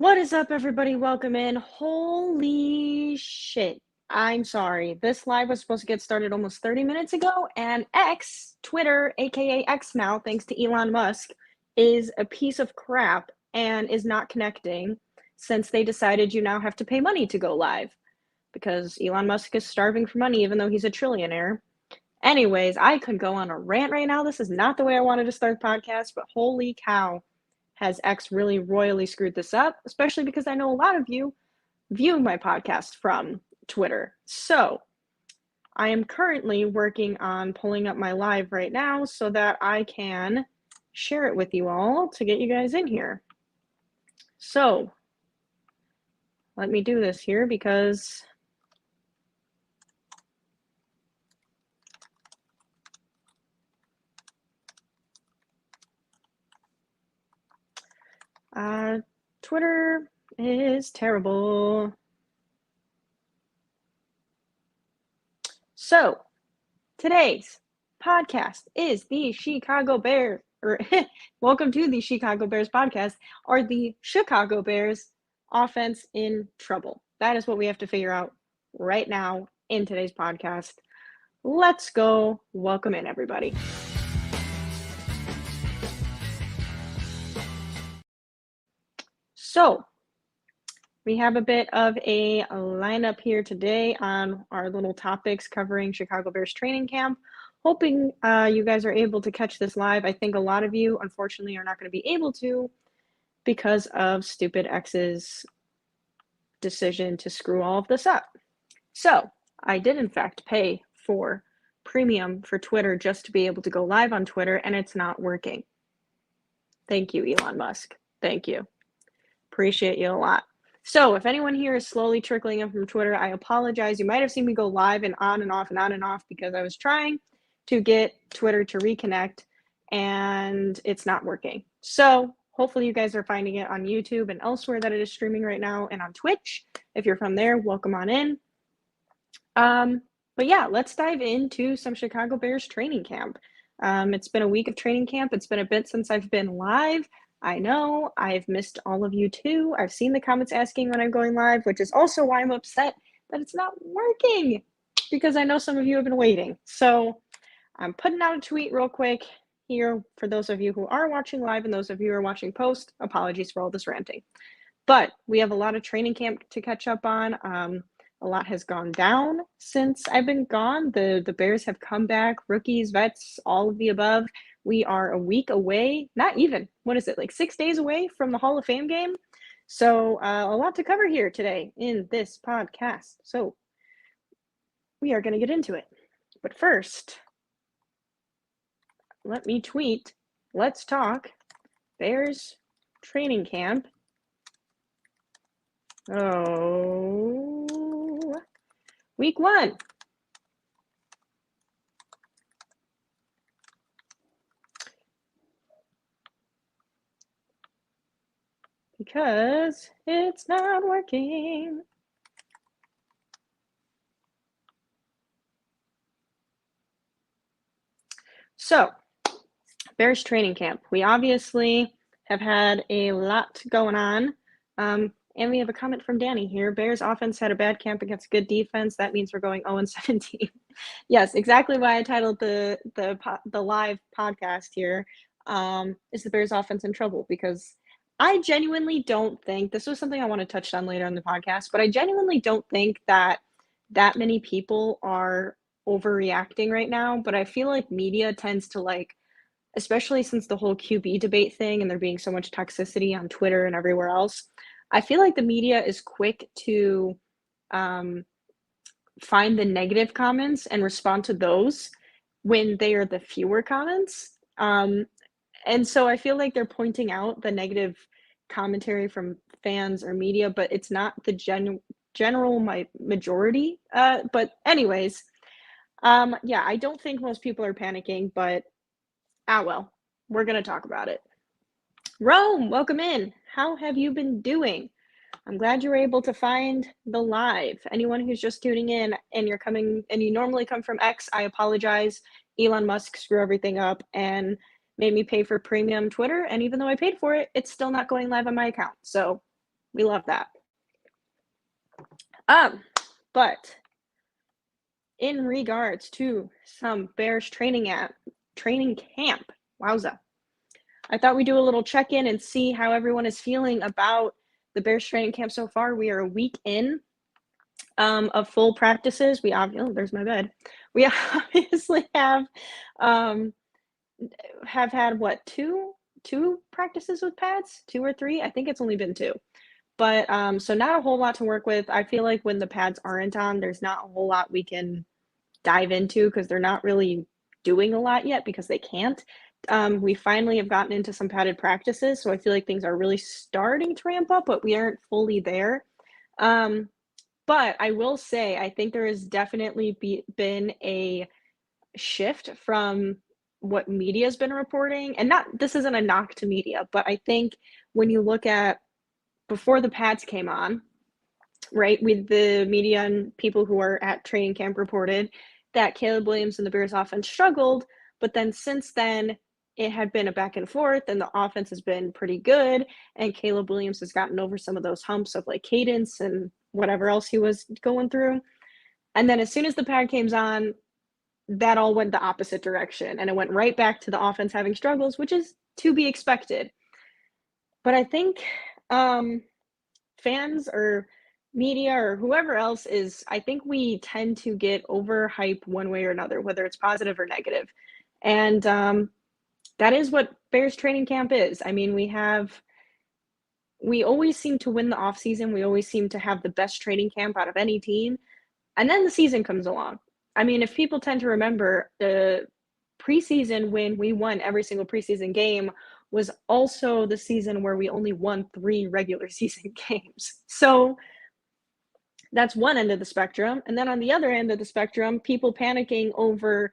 What is up, everybody? Welcome in. Holy shit. I'm sorry. This live was supposed to get started almost 30 minutes ago, and X, Twitter, aka X now, thanks to Elon Musk, is a piece of crap and is not connecting since they decided you now have to pay money to go live because Elon Musk is starving for money even though he's a trillionaire. Anyways, I could go on a rant right now. This is not the way I wanted to start the podcast, but holy cow. Has X really royally screwed this up? Especially because I know a lot of you view my podcast from Twitter. So I am currently working on pulling up my live right now so that I can share it with you all to get you guys in here. So let me do this here because Twitter is terrible. So today's podcast is the Shecago Bears, or welcome to the Shecago Bears podcast. Are the Shecago Bears offense in trouble? That is what we have to figure out right now in today's podcast. Let's go. Welcome in, everybody. So we have a bit of a lineup here today on our little topics covering Shecago Bears training camp. Hoping you guys are able to catch this live. I think a lot of you, unfortunately, are not going to be able to because of stupid X's decision to screw all of this up. So I did, in fact, pay for premium for Twitter just to be able to go live on Twitter, and it's not working. Thank you, Elon Musk. Thank you. Appreciate you a lot. So if anyone here is slowly trickling in from Twitter, I apologize. You might have seen me go live and on and off and on and off because I was trying to get Twitter to reconnect and it's not working. So hopefully you guys are finding it on YouTube and elsewhere that it is streaming right now and on Twitch. If you're from there, welcome on in. But yeah, let's dive into some Shecago Bears training camp. It's been a week of training camp. It's been a bit since I've been live. I know I've missed all of you too. I've seen the comments asking when I'm going live, which is also why I'm upset that it's not working because I know some of you have been waiting. So I'm putting out a tweet real quick here for those of you who are watching live and those of you who are watching post. Apologies for all this ranting. But we have a lot of training camp to catch up on. A lot has gone down since I've been gone. The Bears have come back, rookies, vets, all of the above. We are a week away, not even, what is it, like 6 days away from the Hall of Fame game? So a lot to cover here today in this podcast. So we are going to get into it. But first, let me tweet, let's talk Bears training camp. Oh, week 1. Because it's not working. So, Bears training camp. We obviously have had a lot going on. And we have a comment from Danny here. Bears offense had a bad camp against good defense. That means we're going 0-17. Yes, exactly why I titled the live podcast here. Is the Bears offense in trouble? Because I genuinely don't think, this was something I want to touch on later in the podcast, but I genuinely don't think that many people are overreacting right now. But I feel like media tends to, like, especially since the whole QB debate thing and there being so much toxicity on Twitter and everywhere else, I feel like the media is quick to find the negative comments and respond to those when they are the fewer comments. And so I feel like they're pointing out the negative commentary from fans or media, but it's not the general majority. But anyways, yeah, I don't think most people are panicking, but well, we're going to talk about it. Rome, welcome in. How have you been doing? I'm glad you were able to find the live. Anyone who's just tuning in and you're coming and you normally come from X, I apologize. Elon Musk screwed everything up and made me pay for premium Twitter. And even though I paid for it, it's still not going live on my account. So We love that. But in regards to some Bears training camp, wowza. I thought we'd do a little check-in and see how everyone is feeling about the Bears training camp so far. We are a week in of full practices. There's my bed. We obviously have had what, two practices with pads, 2 or 3. I think it's only been 2. But so not a whole lot to work with. I feel like when the pads aren't on, there's not a whole lot we can dive into because they're not really doing a lot yet because they can't. We finally have gotten into some padded practices, so I feel like things are really starting to ramp up, but we aren't fully there. But I will say, I think there has definitely been a shift from what media has been reporting, and this isn't a knock to media, but I think when you look at before the pads came on, right, with the media and people who are at training camp reported that Caleb Williams and the Bears offense struggled, but then since then it had been a back and forth and the offense has been pretty good and Caleb Williams has gotten over some of those humps of like cadence and whatever else he was going through. And then as soon as the pad came on, that all went the opposite direction and it went right back to the offense having struggles, which is to be expected. But I think fans or media or whoever else I think we tend to get overhyped one way or another, whether it's positive or negative. And that is what Bears training camp is. I mean, we always seem to win the offseason. We always seem to have the best training camp out of any team. And then the season comes along. I mean, if people tend to remember, the preseason when we won every single preseason game was also the season where we only won 3 regular season games. So that's one end of the spectrum. And then on the other end of the spectrum, people panicking over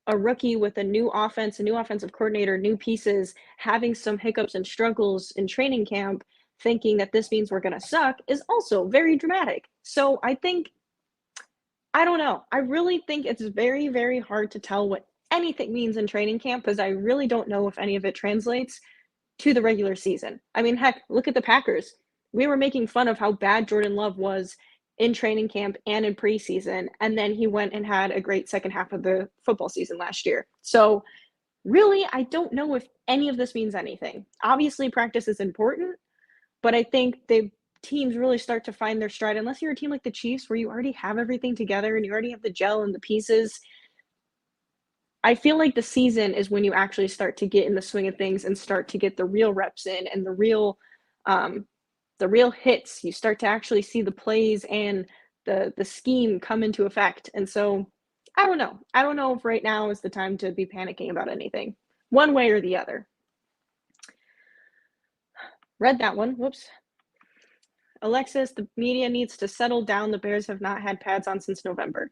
a rookie with a new offense, a new offensive coordinator, new pieces, having some hiccups and struggles in training camp, thinking that this means we're going to suck is also very dramatic. So I don't know. I really think it's very, very hard to tell what anything means in training camp because I really don't know if any of it translates to the regular season. I mean, heck, look at the Packers. We were making fun of how bad Jordan Love was in training camp and in preseason, and then he went and had a great second half of the football season last year. So really, I don't know if any of this means anything. Obviously, practice is important, but I think teams really start to find their stride, unless you're a team like the Chiefs where you already have everything together and you already have the gel and the pieces. I feel like the season is when you actually start to get in the swing of things and start to get the real reps in and the real hits. You start to actually see the plays and the scheme come into effect. And so I don't know. I don't know if right now is the time to be panicking about anything, one way or the other. Read that one. Whoops. Alexis, the media needs to settle down. The Bears have not had pads on since November.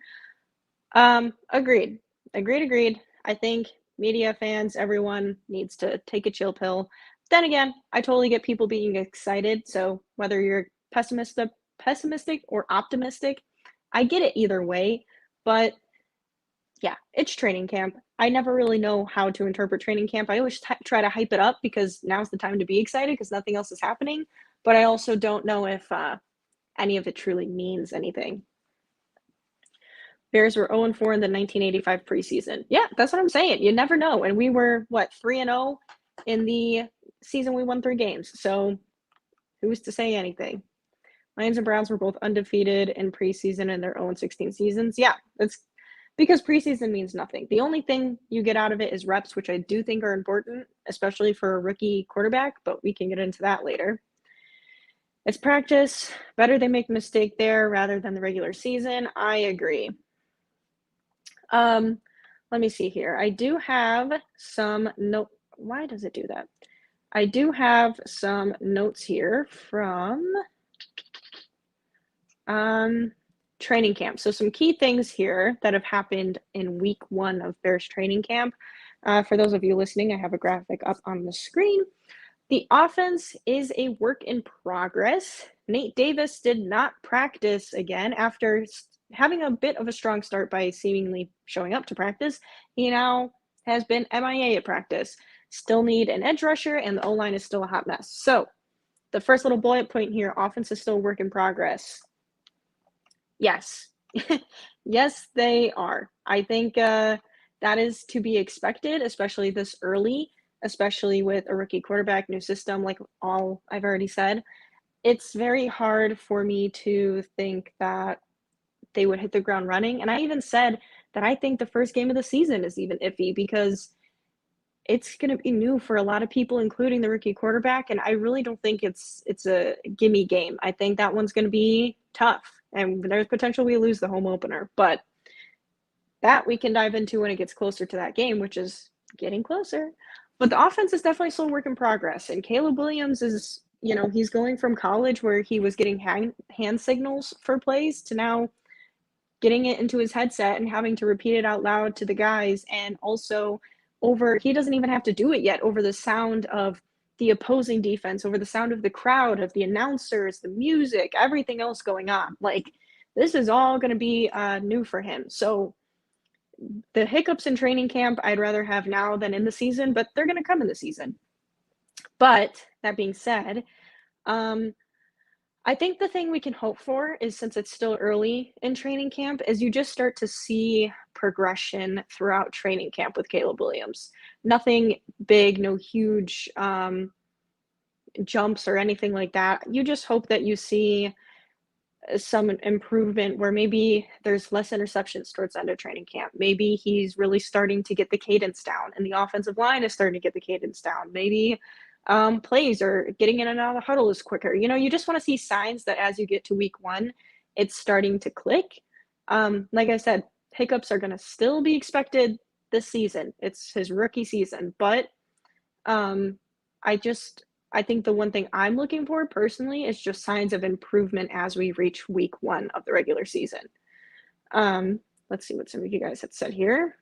Agreed. I think media, fans, everyone needs to take a chill pill. Then again, I totally get people being excited. So whether you're pessimistic or optimistic, I get it either way. But yeah, it's training camp. I never really know how to interpret training camp. I always try to hype it up because now's the time to be excited because nothing else is happening. But I also don't know if any of it truly means anything. Bears were 0-4 in the 1985 preseason. Yeah, that's what I'm saying. You never know. And we were, 3-0 in the season we won 3 games. So who's to say anything? Lions and Browns were both undefeated in preseason in their own 16 seasons. Yeah, that's because preseason means nothing. The only thing you get out of it is reps, which I do think are important, especially for a rookie quarterback, but we can get into that later. It's practice. Better they make a mistake there rather than the regular season. I agree. Let me see here. I do have some why does it do that? I do have some notes here from training camp. So some key things here that have happened in week 1 of Bears training camp. For those of you listening, I have a graphic up on the screen. The offense is a work in progress. Nate Davis did not practice again after having a bit of a strong start by seemingly showing up to practice. He now has been MIA at practice. Still need an edge rusher, and the O-line is still a hot mess. So the first little bullet point here, offense is still a work in progress. Yes. Yes, they are. I think that is to be expected, especially this early, especially with a rookie quarterback, new system, like all I've already said. It's very hard for me to think that they would hit the ground running. And I even said that I think the first game of the season is even iffy because it's going to be new for a lot of people, including the rookie quarterback. And I really don't think it's a gimme game. I think that one's going to be tough, and there's potential we lose the home opener. But that we can dive into when it gets closer to that game, which is getting closer. But the offense is definitely still a work in progress. And Caleb Williams is, he's going from college where he was getting hand signals for plays to now getting it into his headset and having to repeat it out loud to the guys, and also he doesn't even have to do it yet, over the sound of the opposing defense, over the sound of the crowd, of the announcers, the music, everything else going on. Like, this is all going to be new for him. So the hiccups in training camp I'd rather have now than in the season, but they're going to come in the season. But that being said, I think the thing we can hope for is, since it's still early in training camp, is you just start to see progression throughout training camp with Caleb Williams. Nothing big, no huge jumps or anything like that. You just hope that you see some improvement where maybe there's less interceptions towards the end of training camp. Maybe he's really starting to get the cadence down, and the offensive line is starting to get the cadence down. Maybe plays or getting in and out of the huddle is quicker. You just want to see signs that as you get to week 1, it's starting to click. Like I said, hiccups are going to still be expected this season. It's his rookie season, but I think the one thing I'm looking for personally is just signs of improvement as we reach week 1 of the regular season. Let's see what some of you guys had said here.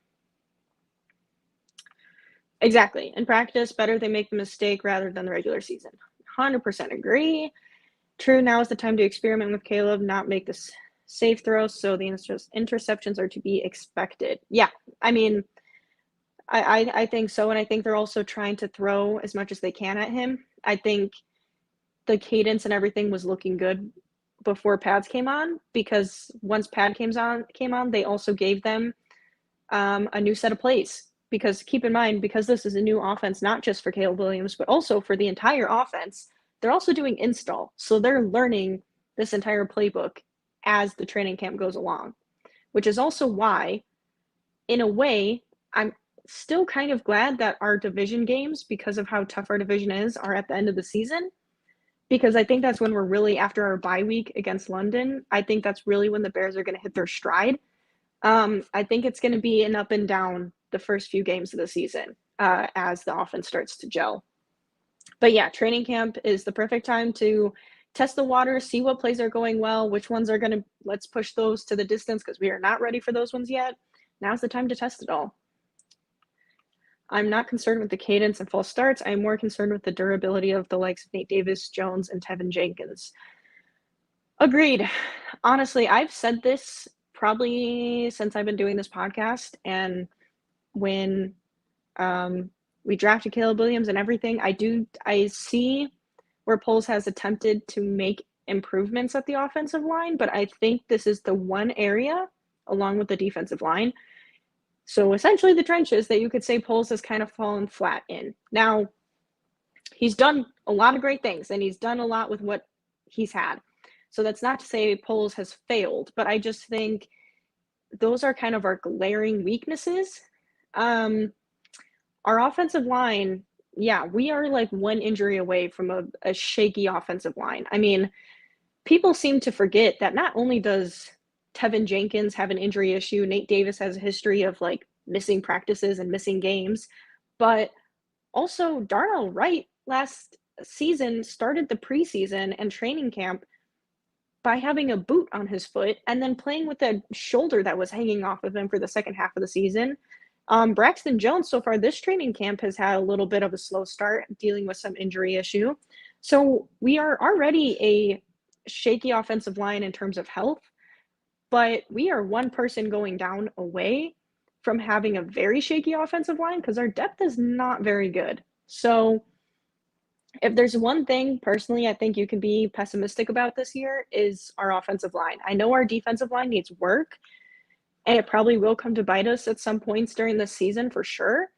Exactly. In practice, better they make the mistake rather than the regular season. 100% agree. True, now is the time to experiment with Caleb, not make this safe throws, so the interceptions are to be expected. Yeah, I mean, I think so, and I think they're also trying to throw as much as they can at him. I think the cadence and everything was looking good before pads came on, because once pad came on, they also gave them a new set of plays. Because keep in mind, because this is a new offense, not just for Caleb Williams, but also for the entire offense, they're also doing install. So they're learning this entire playbook as the training camp goes along, which is also why, in a way, I'm still kind of glad that our division games, because of how tough our division is, are at the end of the season. Because I think that's when we're really, after our bye week against London, I think that's really when the Bears are going to hit their stride. I think it's going to be an up and down the first few games of the season as the offense starts to gel. But yeah, training camp is the perfect time to test the water, see what plays are going well, which ones are going to, let's push those to the distance because we are not ready for those ones yet. Now's the time to test it all. I'm not concerned with the cadence and false starts. I'm more concerned with the durability of the likes of Nate Davis, Jones, and Tevin Jenkins. Agreed. Honestly, I've said this probably since I've been doing this podcast, and when we drafted Caleb Williams and everything, I see where Poles has attempted to make improvements at the offensive line, but I think this is the one area, along with the defensive line, so essentially the trenches, that you could say Poles has kind of fallen flat in. Now, he's done a lot of great things, and he's done a lot with what he's had. So that's not to say Poles has failed, but I just think those are kind of our glaring weaknesses. Our offensive line, yeah, we are like one injury away from a shaky offensive line. I mean, people seem to forget that not only does Tevin Jenkins have an injury issue, Nate Davis has a history of like missing practices and missing games, but also Darnell Wright last season started the preseason and training camp by having a boot on his foot and then playing with a shoulder that was hanging off of him for the second half of the season. Braxton Jones, so far this training camp, has had a little bit of a slow start, dealing with some injury issue. So we are already a shaky offensive line in terms of health, but we are one person going down away from having a very shaky offensive line because our depth is not very good. So If there's one thing personally I think you can be pessimistic about this year is our offensive line. I know our defensive line needs work, and it probably will come to bite us at some points during this season for sure.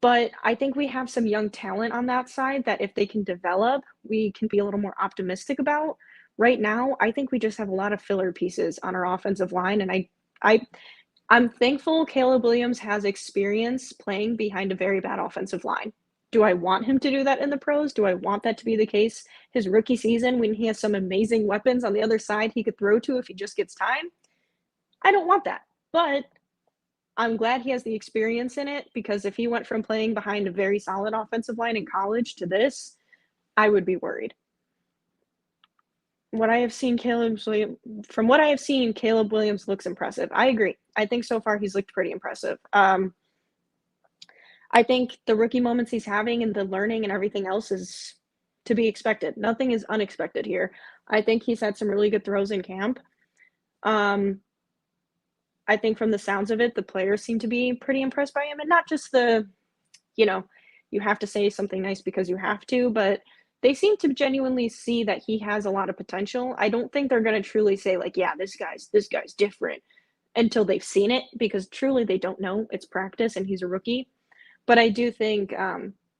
But I think we have some young talent on that side that if they can develop, we can be a little more optimistic about. Right now, I think we just have a lot of filler pieces on our offensive line, and I I'm thankful Caleb Williams has experience playing behind a very bad offensive line. Do I want him to do that in the pros? Do I want that to be the case his rookie season when he has some amazing weapons on the other side he could throw to if he just gets time? I don't want that. But I'm glad he has the experience in it because if he went from playing behind a very solid offensive line in college to this, I would be worried. What I have seen, from what I have seen, Caleb Williams looks impressive. I agree. I think so far he's looked pretty impressive. I think the rookie moments he's having and the learning and everything else is to be expected. Nothing is unexpected here. I think he's had some really good throws in camp. I think from the sounds of it, the players seem to be pretty impressed by him, and not just you have to say something nice because you have to, but they seem to genuinely see that he has a lot of potential. I don't think they're going to truly say like, yeah, this guy's different until they've seen it because truly they don't know. It's practice and he's a rookie. But I do think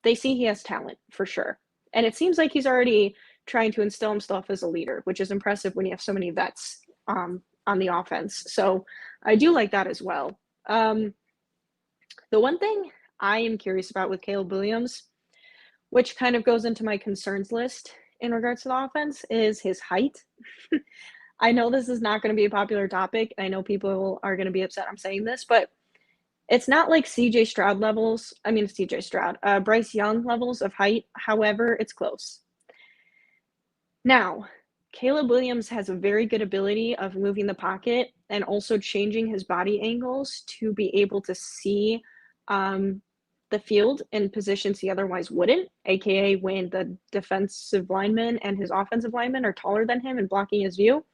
they see he has talent for sure. And it seems like he's already trying to instill himself as a leader, which is impressive when you have so many vets on the offense. So I do like that as well. The one thing I am curious about with Caleb Williams, which kind of goes into my concerns list in regards to the offense, is his height. I know this is not going to be a popular topic. I know people are going to be upset I'm saying this, but it's not like Bryce Young levels of height. However, it's close. Now, Caleb Williams has a very good ability of moving the pocket and also changing his body angles to be able to see the field in positions he otherwise wouldn't, aka when the defensive lineman and his offensive lineman are taller than him and blocking his view.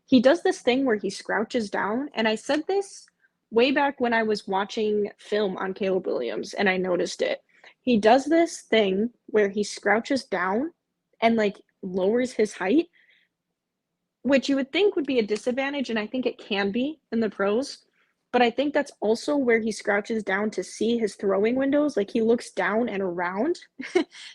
He does this thing where he crouches down, and I said this way back when I was watching film on Caleb Williams, and I noticed it. He does this thing where he crouches down and like lowers his height, which you would think would be a disadvantage, and I think it can be in the pros. But I think that's also where he crouches down to see his throwing windows. Like he looks down and around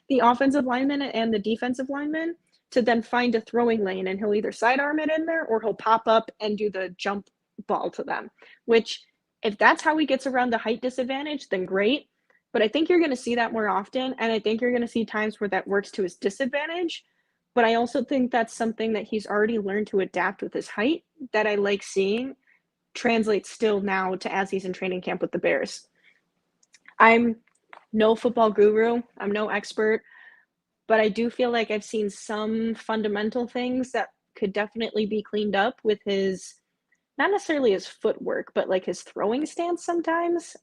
the offensive lineman and the defensive lineman to then find a throwing lane, and he'll either sidearm it in there or he'll pop up and do the jump ball to them, which if that's how he gets around the height disadvantage, then great. But I think you're going to see that more often, and I think you're going to see times where that works to his disadvantage. But I also think that's something that he's already learned to adapt with his height that I like seeing translate still now to as he's in training camp with the Bears. I'm no football guru. I'm no expert. But I do feel like I've seen some fundamental things that could definitely be cleaned up with his, not necessarily his footwork, but like his throwing stance sometimes.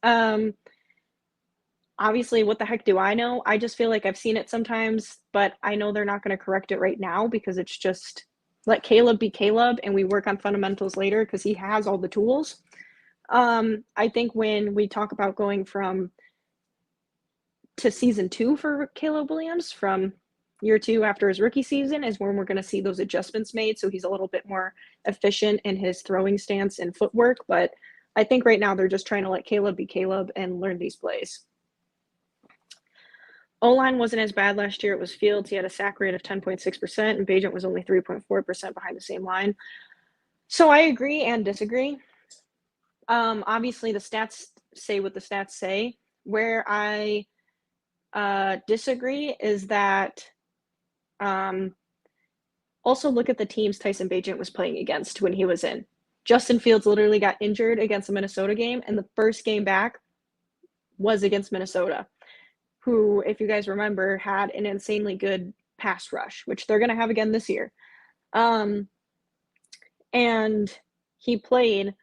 Obviously, what the heck do I know? I just feel like I've seen it sometimes, but I know they're not going to correct it right now because it's just let Caleb be Caleb and we work on fundamentals later because he has all the tools. I think when we talk about going to season 2 for Caleb Williams from year 2 after his rookie season is when we're going to see those adjustments made. So he's a little bit more efficient in his throwing stance and footwork. But I think right now they're just trying to let Caleb be Caleb and learn these plays. O-line wasn't as bad last year. It was Fields. He had a sack rate of 10.6%, and Bajent was only 3.4% behind the same line. So I agree and disagree. Obviously, the stats say what the stats say. Where I disagree is that also look at the teams Tyson Bajent was playing against when he was in. Justin Fields literally got injured against the Minnesota game, and the first game back was against Minnesota, who, if you guys remember, had an insanely good pass rush, which they're going to have again this year. And he played.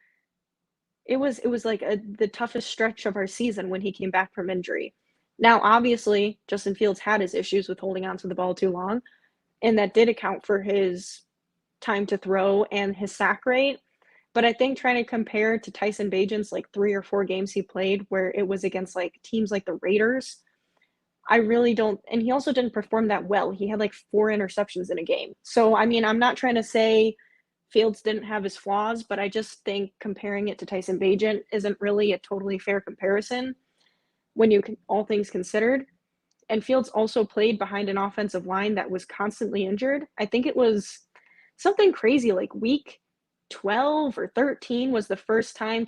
It was like the toughest stretch of our season when he came back from injury. Now, obviously, Justin Fields had his issues with holding on to the ball too long, and that did account for his time to throw and his sack rate. But I think trying to compare to Tyson Bajent's like 3 or 4 games he played where it was against like teams like the Raiders, I really don't, and he also didn't perform that well. He had like 4 interceptions in a game. So, I mean, I'm not trying to say Fields didn't have his flaws, but I just think comparing it to Tyson Bagent isn't really a totally fair comparison when you can, all things considered. And Fields also played behind an offensive line that was constantly injured. I think it was something crazy like week 12 or 13 was the first time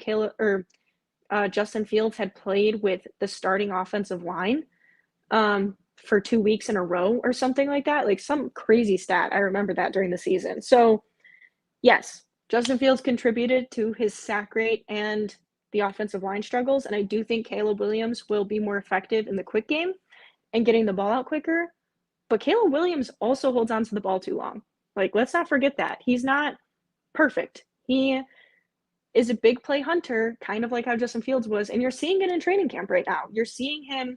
Justin Fields had played with the starting offensive line for 2 weeks in a row or something like that. Like some crazy stat. I remember that during the season. So, yes, Justin Fields contributed to his sack rate and the offensive line struggles. And I do think Caleb Williams will be more effective in the quick game and getting the ball out quicker. But Caleb Williams also holds on to the ball too long. Like, let's not forget that. He's not perfect. He is a big play hunter, kind of like how Justin Fields was. And you're seeing it in training camp right now. You're seeing him,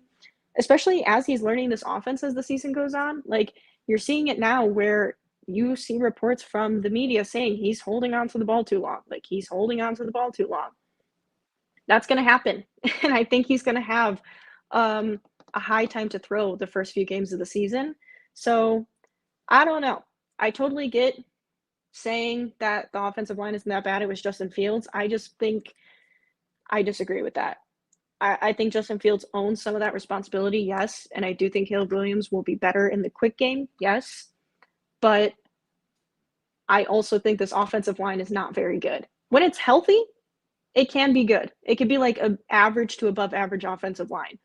especially as he's learning this offense as the season goes on. Like, you're seeing it now where you see reports from the media saying he's holding on to the ball too long. Like, he's holding on to the ball too long. That's going to happen. And I think he's going to have a high time to throw the first few games of the season. So I don't know. I totally get saying that the offensive line isn't that bad. It was Justin Fields. I just think I disagree with that. I think Justin Fields owns some of that responsibility, yes. And I do think Caleb Williams will be better in the quick game, yes. But I also think this offensive line is not very good. When it's healthy, it can be good. It could be like an average to above average offensive line.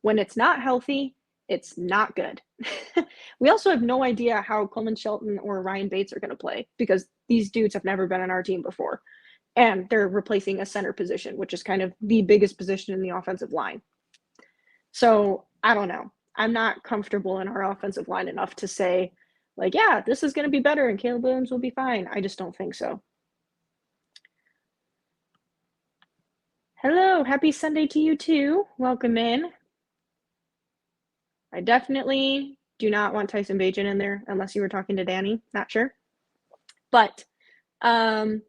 When it's not healthy, it's not good. We also have no idea how Coleman Shelton or Ryan Bates are going to play because these dudes have never been on our team before. And they're replacing a center position, which is kind of the biggest position in the offensive line. So I don't know. I'm not comfortable in our offensive line enough to say, like, yeah, this is going to be better and Caleb Williams will be fine. I just don't think so. Hello, happy Sunday to you too. Welcome in. I definitely do not want Tyson Bagent in there unless you were talking to Danny. Not sure. But I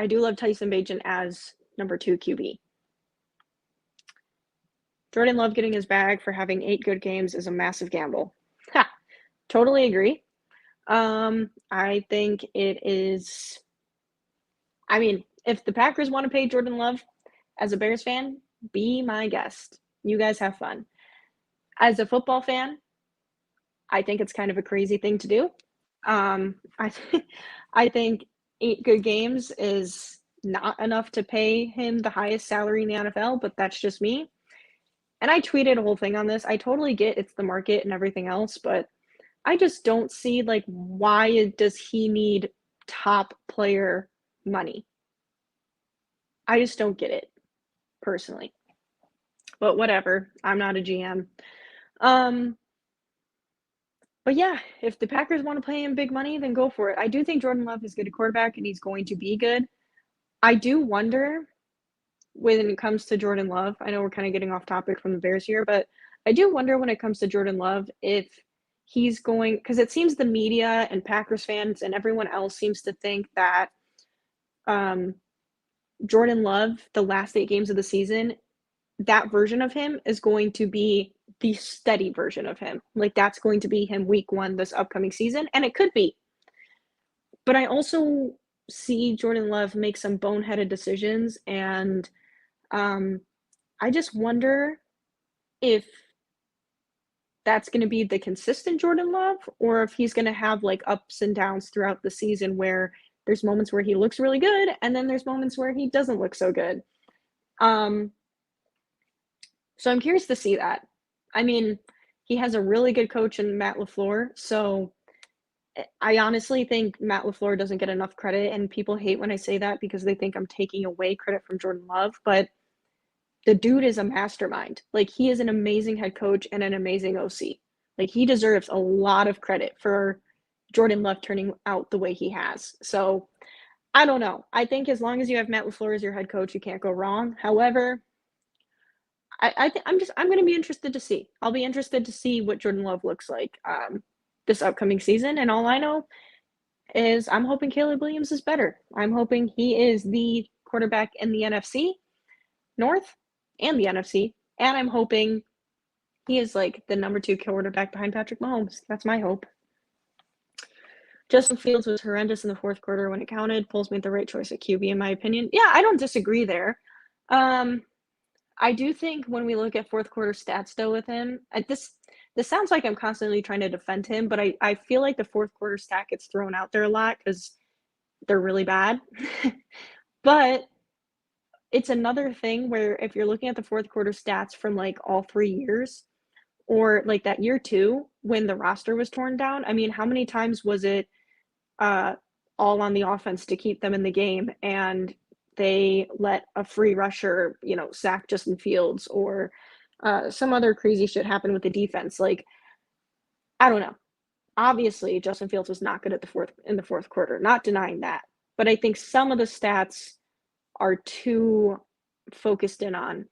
do love Tyson Bagent as number 2 QB. Jordan Love getting his bag for having 8 good games is a massive gamble. Ha! Totally agree. I think it is. I mean, if the Packers want to pay Jordan Love as a Bears fan, be my guest. You guys have fun. As a football fan, I think it's kind of a crazy thing to do. I think 8 good games is not enough to pay him the highest salary in the NFL, but that's just me. And I tweeted a whole thing on this. I totally get it's the market and everything else, but I just don't see, like, why does he need top player money? I just don't get it, personally. But whatever. I'm not a GM. But yeah, if the Packers want to pay him big money, then go for it. I do think Jordan Love is good at quarterback, and he's going to be good. I do wonder when it comes to Jordan Love. I know we're kind of getting off topic from the Bears here, but I do wonder when it comes to Jordan Love if he's going, because it seems the media and Packers fans and everyone else seems to think that Jordan Love, the last 8 games of the season, that version of him is going to be the steady version of him. Like, that's going to be him week 1 this upcoming season, and it could be. But I also see Jordan Love make some boneheaded decisions, and I just wonder if that's going to be the consistent Jordan Love or if he's going to have like ups and downs throughout the season where there's moments where he looks really good and then there's moments where he doesn't look so good. So I'm curious to see that. I mean, he has a really good coach in Matt LaFleur, so I honestly think Matt LaFleur doesn't get enough credit, and people hate when I say that because they think I'm taking away credit from Jordan Love, but the dude is a mastermind. Like, he is an amazing head coach and an amazing OC. Like, he deserves a lot of credit for Jordan Love turning out the way he has. So, I don't know. I think as long as you have Matt LaFleur as your head coach, you can't go wrong. However, I'm going to be interested to see. I'll be interested to see what Jordan Love looks like this upcoming season. And all I know is I'm hoping Caleb Williams is better. I'm hoping he is the quarterback in the NFC North and the NFC And I'm hoping he is like the number 2 quarterback behind Patrick Mahomes. That's my hope. Justin Fields was horrendous in the fourth quarter when it counted. Foles made the right choice at QB, in my opinion. Yeah, I don't disagree there. I do think when we look at fourth quarter stats, though, with him, this sounds like I'm constantly trying to defend him, but I feel like the fourth quarter stat gets thrown out there a lot because they're really bad. But it's another thing where if you're looking at the fourth quarter stats from like all 3 years, or like that year too, when the roster was torn down, I mean, how many times was it all on the offense to keep them in the game, and they let a free rusher, sack Justin Fields, or some other crazy shit happen with the defense? Like, I don't know. Obviously, Justin Fields was not good in the fourth quarter, not denying that. But I think some of the stats are too focused in on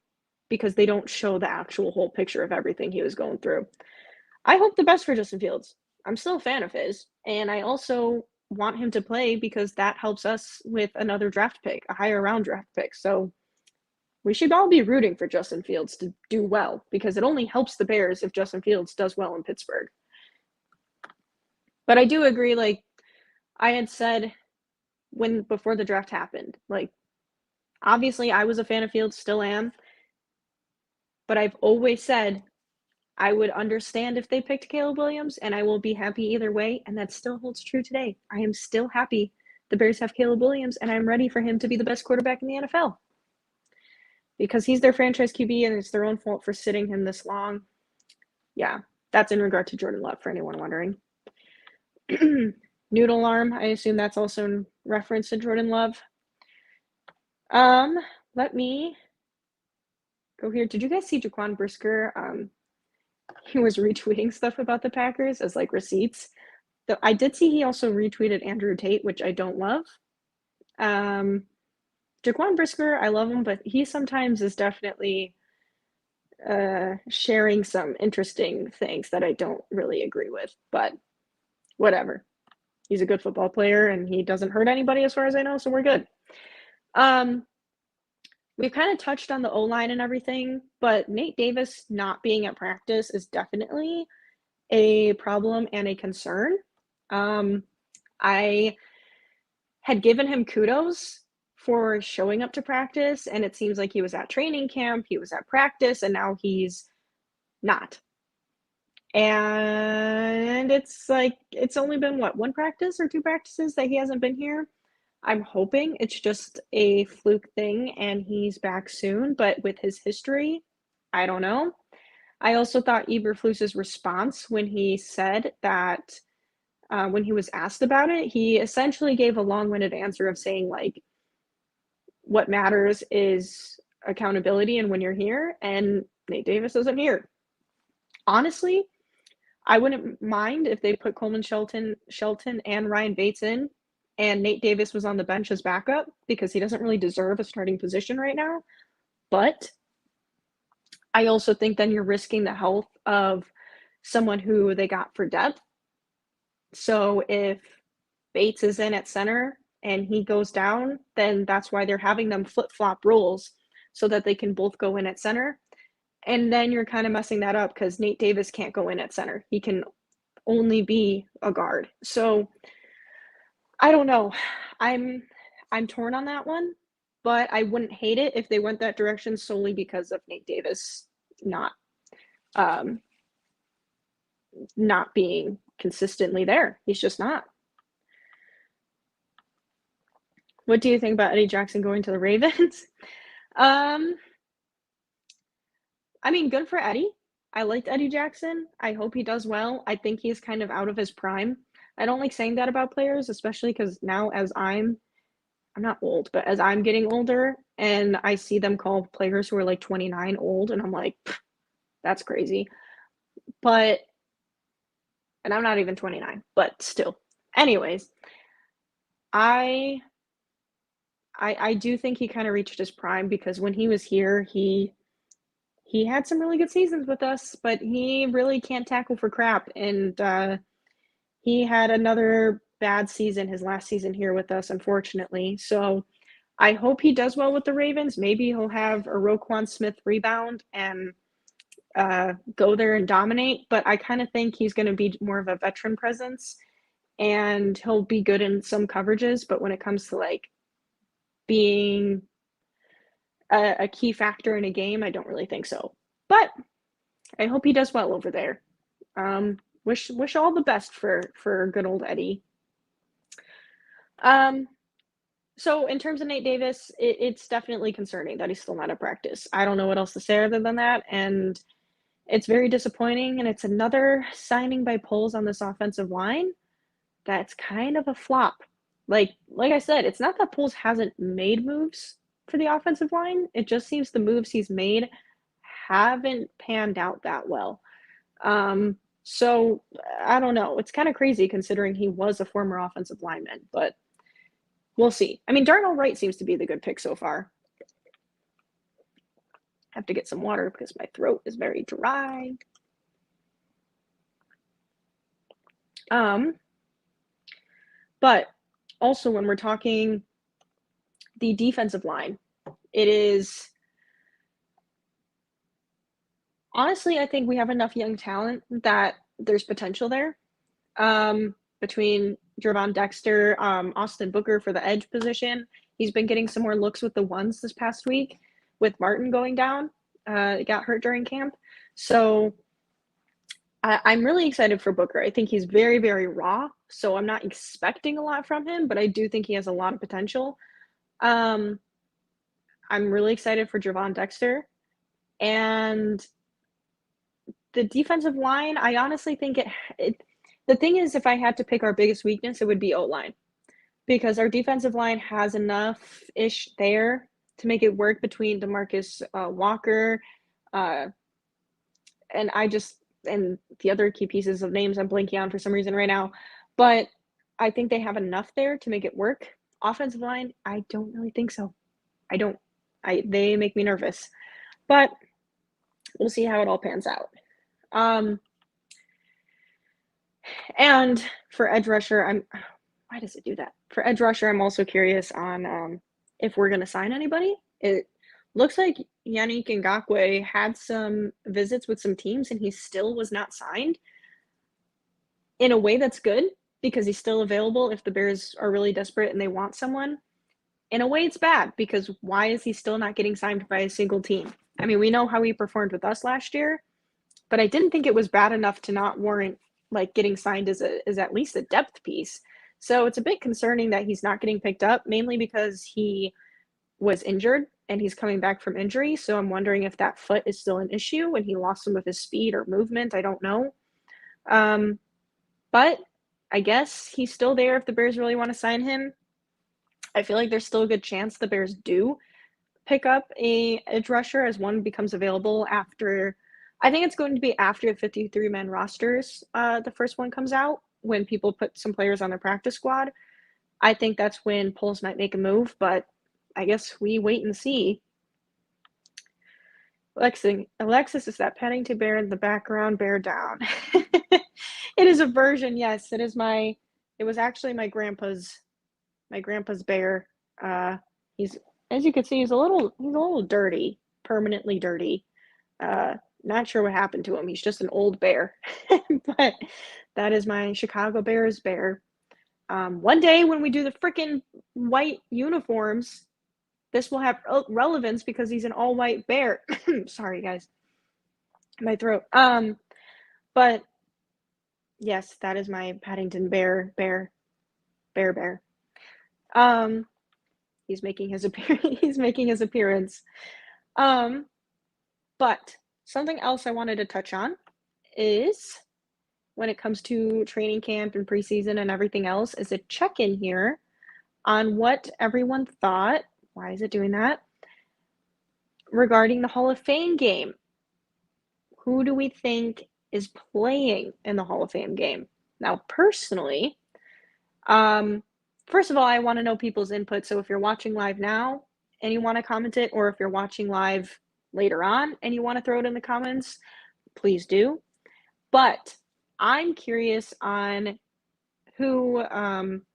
because they don't show the actual whole picture of everything he was going through. I hope the best for Justin Fields. I'm still a fan of his, and I also want him to play because that helps us with another draft pick, a higher round draft pick. So we should all be rooting for Justin Fields to do well because it only helps the Bears if Justin Fields does well in Pittsburgh. But I do agree, like I had said before the draft happened, like obviously I was a fan of Fields, still am, but I've always said I would understand if they picked Caleb Williams, and I will be happy either way, and that still holds true today. I am still happy the Bears have Caleb Williams, and I'm ready for him to be the best quarterback in the NFL because he's their franchise QB, and it's their own fault for sitting him this long. Yeah, that's in regard to Jordan Love, for anyone wondering. Noodle arm, I assume that's also in reference to Jordan Love. Let me go here. Did you guys see Jaquan Brisker? He was retweeting stuff about the Packers as like receipts. Though I did see he also retweeted Andrew Tate, which I don't love. Jaquan Brisker, I love him, but he sometimes is definitely sharing some interesting things that I don't really agree with, but whatever. He's a good football player and he doesn't hurt anybody as far as I know, so we're good. We've kind of touched on the O-line and everything, but Nate Davis not being at practice is definitely a problem and a concern. I had given him kudos for showing up to practice, and it seems like he was at training camp, he was at practice, and now he's not. And it's like, it's only been what, 1 practice or 2 practices that he hasn't been here. I'm hoping it's just a fluke thing and he's back soon, but with his history, I don't know. I also thought Eberflus's response when he said that, when he was asked about it, he essentially gave a long-winded answer of saying, like, what matters is accountability and when you're here, and Nate Davis isn't here. Honestly, I wouldn't mind if they put Coleman Shelton and Ryan Bates in, and Nate Davis was on the bench as backup because he doesn't really deserve a starting position right now. But I also think then you're risking the health of someone who they got for depth. So if Bates is in at center and he goes down, then that's why they're having them flip-flop roles so that they can both go in at center. And then you're kind of messing that up because Nate Davis can't go in at center. He can only be a guard. So I don't know. I'm torn on that one, but I wouldn't hate it if they went that direction solely because of Nate Davis not being consistently there. He's just not. What do you think about Eddie Jackson going to the Ravens? I mean, good for Eddie. I liked Eddie Jackson. I hope he does well. I think he's kind of out of his prime. I don't like saying that about players, especially because now as I'm not old, but as I'm getting older and I see them call players who are like 29 old, and I'm like, that's crazy. And I'm not even 29, but still. Anyways, I do think he kind of reached his prime because when he was here, he had some really good seasons with us, but he really can't tackle for crap. And he had another bad season, his last season here with us, unfortunately. So I hope he does well with the Ravens. Maybe he'll have a Roquan Smith rebound and go there and dominate. But I kind of think he's going to be more of a veteran presence, and he'll be good in some coverages. But when it comes to like being a key factor in a game, I don't really think so. But I hope he does well over there. Wish all the best for good old Eddie. So in terms of Nate Davis, it's definitely concerning that he's still not at practice. I don't know what else to say other than that, and it's very disappointing. And it's another signing by Poles on this offensive line that's kind of a flop. Like I said, it's not that Poles hasn't made moves for the offensive line. It just seems the moves he's made haven't panned out that well. So I don't know. It's kind of crazy considering he was a former offensive lineman, but we'll see. I mean, Darnell Wright seems to be the good pick so far. I have to get some water because my throat is very dry. But also when we're talking the defensive line, it is honestly, I think we have enough young talent that there's potential there. Between Gervon Dexter, Austin Booker for the edge position. He's been getting some more looks with the ones this past week with Martin going down. Got hurt during camp. So I'm really excited for Booker. I think he's very, very raw. So I'm not expecting a lot from him, but I do think he has a lot of potential. I'm really excited for Gervon Dexter. And the defensive line, I honestly think the thing is, if I had to pick our biggest weakness, it would be O-line. Because our defensive line has enough-ish there to make it work between DeMarcus Walker and the other key pieces of names I'm blanking on for some reason right now. But I think they have enough there to make it work. Offensive line, I don't really think so. They make me nervous. But we'll see how it all pans out. And for edge rusher, why does it do that? For edge rusher, I'm also curious on if we're going to sign anybody. It looks like Yannick Ngakoue had some visits with some teams and he still was not signed. In a way, that's good because he's still available if the Bears are really desperate and they want someone. In a way, it's bad because why is he still not getting signed by a single team? I mean, we know how he performed with us last year, but I didn't think it was bad enough to not warrant like getting signed as at least a depth piece. So it's a bit concerning that he's not getting picked up, mainly because he was injured and he's coming back from injury. So I'm wondering if that foot is still an issue when he lost some of his speed or movement. I don't know. But I guess he's still there if the Bears really want to sign him. I feel like there's still a good chance the Bears do pick up a edge rusher as one becomes available after. I think it's going to be after the 53-man rosters. The first one comes out when people put some players on their practice squad. I think that's when Poles might make a move, but I guess we wait and see. Alexis is that Paddington Bear in the background, bear down. It is a version, yes. It was actually my grandpa's bear. He's, as you can see, he's a little dirty, permanently dirty. Not sure what happened to him. He's just an old bear. But that is my Shecago Bears bear. One day when we do the freaking white uniforms, this will have relevance because he's an all-white bear. Sorry, guys. My throat. But yes, that is my Paddington Bear. He's making his appearance. But something else I wanted to touch on is when it comes to training camp and preseason and everything else is a check-in here on what everyone thought. Why is it doing that? Regarding the Hall of Fame game. Who do we think is playing in the Hall of Fame game? Now, personally, first of all, I want to know people's input. So if you're watching live now and you want to comment it, or if you're watching live later on and you want to throw it in the comments, please do. But I'm curious on who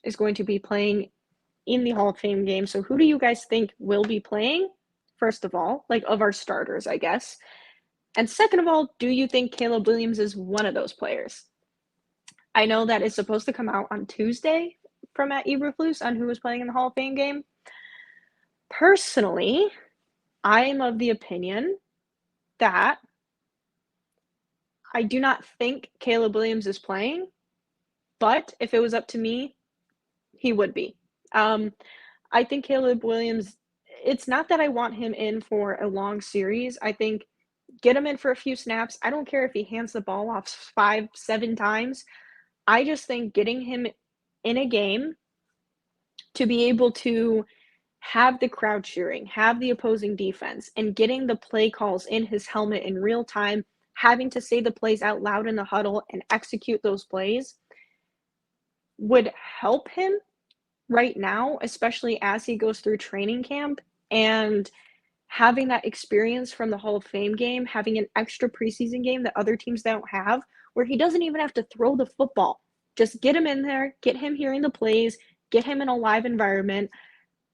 is going to be playing in the Hall of Fame game. So who do you guys think will be playing, first of all, like of our starters, I guess? And second of all, do you think Caleb Williams is one of those players? I know that is supposed to come out on Tuesday from Matt Eberflus on who was playing in the Hall of Fame game. Personally, I am of the opinion that I do not think Caleb Williams is playing, but if it was up to me, he would be. I think Caleb Williams, it's not that I want him in for a long series. I think get him in for a few snaps. I don't care if he hands the ball off 5, 7 times. I just think getting him in a game to be able to have the crowd cheering, have the opposing defense, and getting the play calls in his helmet in real time, having to say the plays out loud in the huddle and execute those plays would help him right now, especially as he goes through training camp and having that experience from the Hall of Fame game, having an extra preseason game that other teams don't have, where he doesn't even have to throw the football. Just get him in there, get him hearing the plays, get him in a live environment.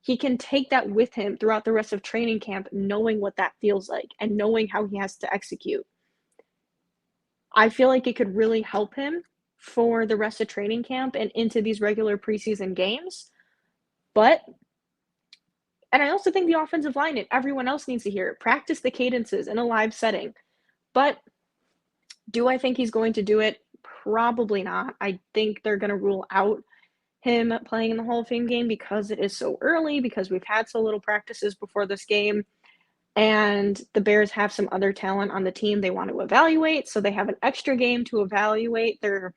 He can take that with him throughout the rest of training camp, knowing what that feels like and knowing how he has to execute. I feel like it could really help him for the rest of training camp and into these regular preseason games. And I also think the offensive line and everyone else needs to hear it. Practice the cadences in a live setting. But do I think he's going to do it? Probably not. I think they're going to rule out him playing in the Hall of Fame game because it is so early, because we've had so little practices before this game. And the Bears have some other talent on the team they want to evaluate. So they have an extra game to evaluate their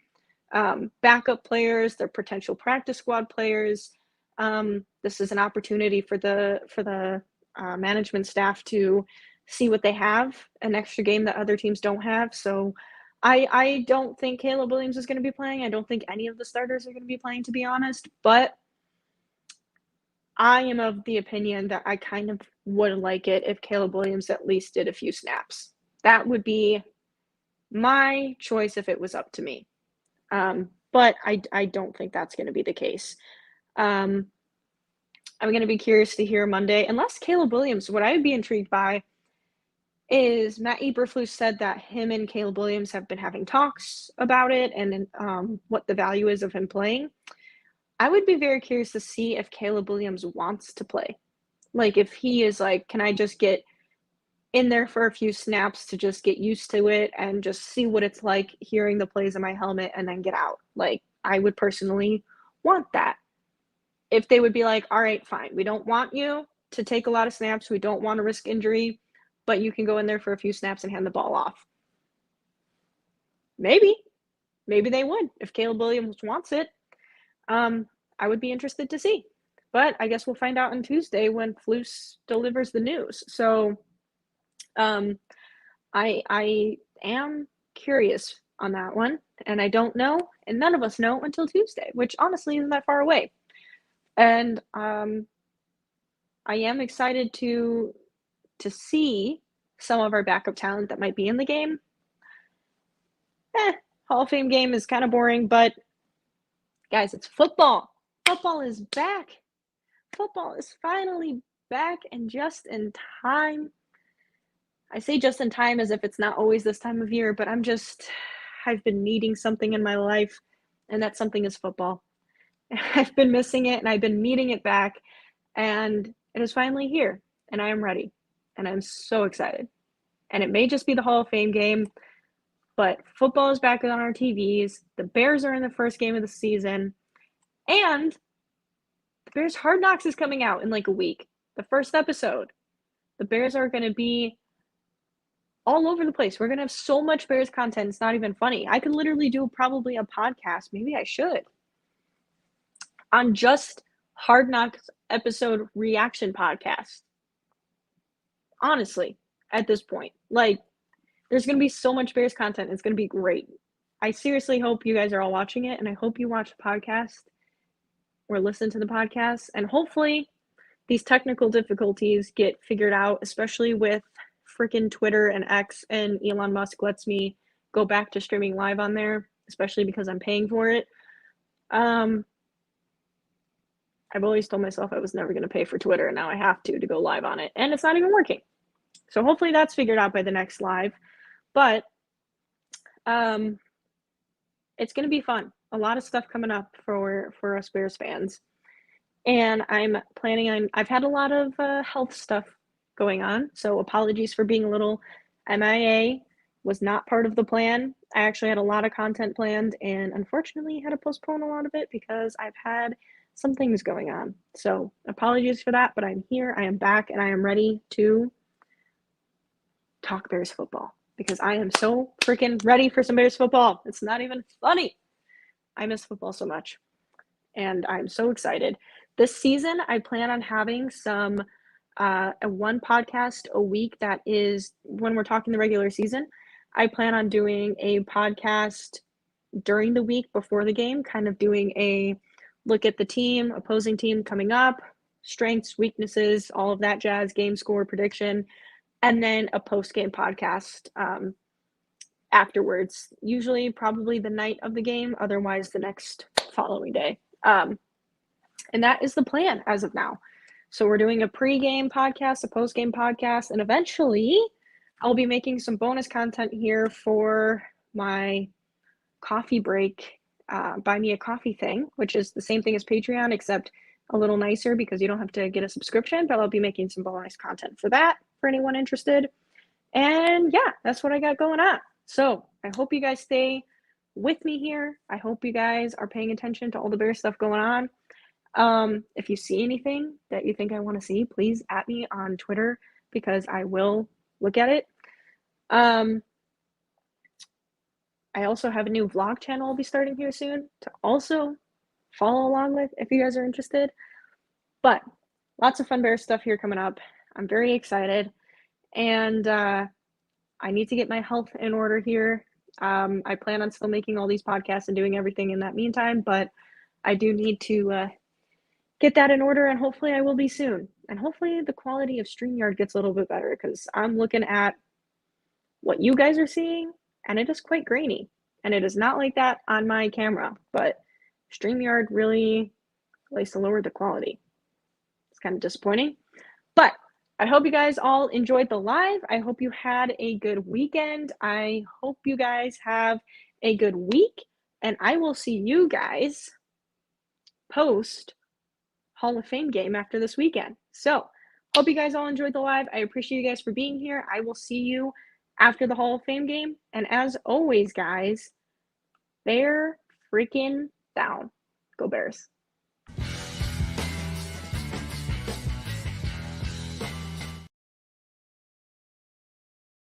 backup players, their potential practice squad players. This is an opportunity for the management staff to see what they have, an extra game that other teams don't have. So I don't think Caleb Williams is going to be playing. I don't think any of the starters are going to be playing, to be honest. But I am of the opinion that I kind of would like it if Caleb Williams at least did a few snaps. That would be my choice if it was up to me. But I don't think that's going to be the case. I'm going to be curious to hear Monday. Unless Caleb Williams, what I would be intrigued by is Matt Eberflus said that him and Caleb Williams have been having talks about it and what the value is of him playing. I would be very curious to see if Caleb Williams wants to play. Like if he is like, can I just get in there for a few snaps to just get used to it and just see what it's like hearing the plays in my helmet and then get out. Like I would personally want that. If they would be like, all right, fine, we don't want you to take a lot of snaps, we don't want to risk injury, but you can go in there for a few snaps and hand the ball off. Maybe they would if Caleb Williams wants it. I would be interested to see. But I guess we'll find out on Tuesday when Flus delivers the news. So I am curious on that one, and I don't know, and none of us know until Tuesday, which honestly isn't that far away. And I am excited to see some of our backup talent that might be in the game. Hall of Fame game is kind of boring, but guys, it's football. Football is back. Football is finally back and just in time. I say just in time as if it's not always this time of year, but I've been needing something in my life, and that something is football. I've been missing it, and I've been needing it back, and it is finally here, and I am ready, and I'm so excited. And it may just be the Hall of Fame game, but football is back on our TVs. The Bears are in the first game of the season, and the Bears Hard Knocks is coming out in like a week. The first episode. The Bears are going to be all over the place. We're going to have so much Bears content. It's not even funny. I could literally do probably a podcast. Maybe I should. On just Hard Knocks episode reaction podcast. Honestly, at this point. Like, there's going to be so much Bears content. It's going to be great. I seriously hope you guys are all watching it, and I hope you watch the podcast or listen to the podcast. And hopefully these technical difficulties get figured out, especially with freaking Twitter and X, and Elon Musk lets me go back to streaming live on there, especially because I'm paying for it. I've always told myself I was never going to pay for Twitter, and now I have to go live on it, and it's not even working. So hopefully that's figured out by the next live. But it's going to be fun. A lot of stuff coming up for us Bears fans. And I'm planning on, I've had a lot of health stuff going on. So apologies for being a little MIA. Was not part of the plan. I actually had a lot of content planned and unfortunately had to postpone a lot of it because I've had some things going on. So apologies for that, but I'm here, I am back, and I am ready to talk Bears football because I am so freaking ready for some Bears football. It's not even funny. I miss football so much and I'm so excited. This season, I plan on having some one podcast a week that is when we're talking the regular season. I plan on doing a podcast during the week before the game, kind of doing a look at the team, opposing team coming up, strengths, weaknesses, all of that jazz, game score prediction, and then a post-game podcast afterwards, usually probably the night of the game, otherwise the next following day. And that is the plan as of now. So we're doing a pre-game podcast, a post-game podcast, and eventually I'll be making some bonus content here for my coffee break, buy me a coffee thing, which is the same thing as Patreon, except a little nicer because you don't have to get a subscription, but I'll be making some bonus content for that for anyone interested. And yeah, that's what I got going on. So I hope you guys stay with me here. I hope you guys are paying attention to all the Bear stuff going on. If you see anything that you think I want to see, please at me on Twitter because I will look at it. I also have a new vlog channel I'll be starting here soon to also follow along with if you guys are interested. But lots of fun Bear stuff here coming up. I'm very excited. And I need to get my health in order here. I plan on still making all these podcasts and doing everything in that meantime, but I do need to get that in order, and hopefully I will be soon. And hopefully the quality of StreamYard gets a little bit better because I'm looking at what you guys are seeing, and it is quite grainy. And it is not like that on my camera, but StreamYard really likes to lower the quality. It's kind of disappointing. But I hope you guys all enjoyed the live. I hope you had a good weekend. I hope you guys have a good week. And I will see you guys post Hall of Fame game after this weekend. So hope you guys all enjoyed the live. I appreciate you guys for being here. I will see you after the Hall of Fame game. And as always, guys, Bear freaking down. Go Bears.